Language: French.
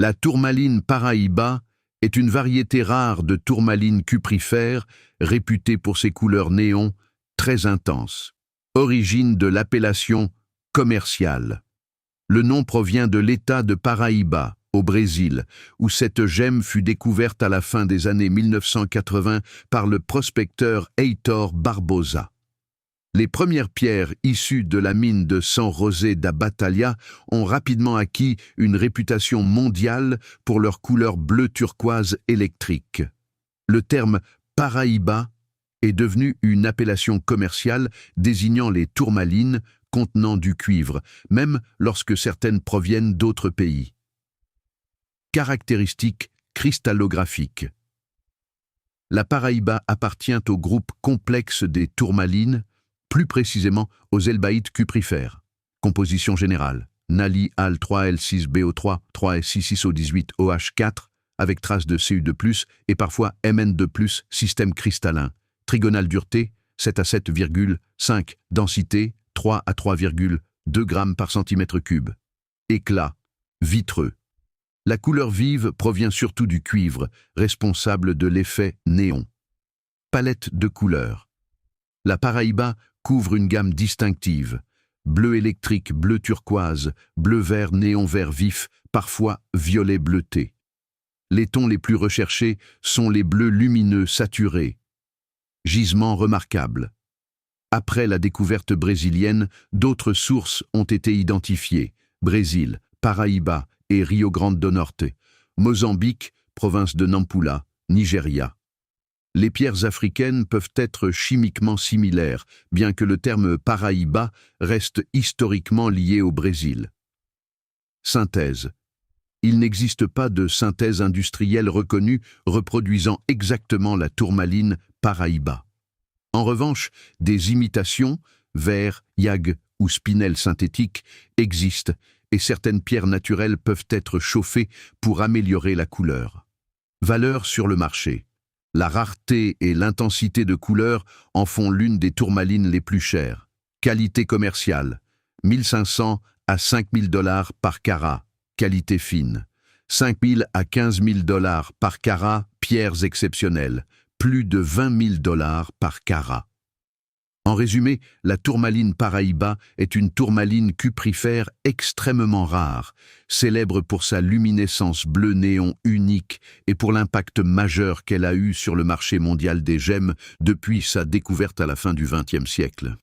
La tourmaline Paraíba est une variété rare de tourmaline cuprifère réputée pour ses couleurs néon très intenses. Origine de l'appellation commerciale. Le nom provient de l'État de Paraíba, au Brésil, où cette gemme fut découverte à la fin des années 1980 par le prospecteur Heitor Barbosa. Les premières pierres issues de la mine de San José da Batalha ont rapidement acquis une réputation mondiale pour leur couleur bleu turquoise électrique. Le terme Paraíba est devenu une appellation commerciale désignant les tourmalines contenant du cuivre, même lorsque certaines proviennent d'autres pays. Caractéristiques cristallographiques. La Paraíba appartient au groupe complexe des tourmalines, plus précisément aux elbaïtes cuprifères. Composition générale: Nali Al 3L6BO3, 3S66O18OH4, avec traces de Cu2+, et parfois Mn2+, système cristallin. Trigonale dureté, 7 à 7,5, densité, 3 à 3,2 grammes par centimètre cube. Éclat, vitreux. La couleur vive provient surtout du cuivre, responsable de l'effet néon. Palette de couleurs. La Paraíba couvre une gamme distinctive. Bleu électrique, bleu turquoise, bleu-vert, néon-vert vif, parfois violet bleuté. Les tons les plus recherchés sont les bleus lumineux saturés. Gisement remarquable. Après la découverte brésilienne, d'autres sources ont été identifiées. Brésil, Paraíba et Rio Grande do Norte. Mozambique, province de Nampula, Nigeria. Les pierres africaines peuvent être chimiquement similaires, bien que le terme Paraíba reste historiquement lié au Brésil. Synthèse. Il n'existe pas de synthèse industrielle reconnue reproduisant exactement la tourmaline Paraíba. En revanche, des imitations, verre, yag ou spinel synthétique, existent et certaines pierres naturelles peuvent être chauffées pour améliorer la couleur. Valeur sur le marché. La rareté et l'intensité de couleur en font l'une des tourmalines les plus chères. Qualité commerciale, 1500 à 5000 $ par carat, qualité fine. 5000 à 15 000 $ par carat, pierres exceptionnelles. Plus de 20 000 $ par carat. En résumé, la tourmaline Paraíba est une tourmaline cuprifère extrêmement rare, célèbre pour sa luminescence bleu néon unique et pour l'impact majeur qu'elle a eu sur le marché mondial des gemmes depuis sa découverte à la fin du XXe siècle.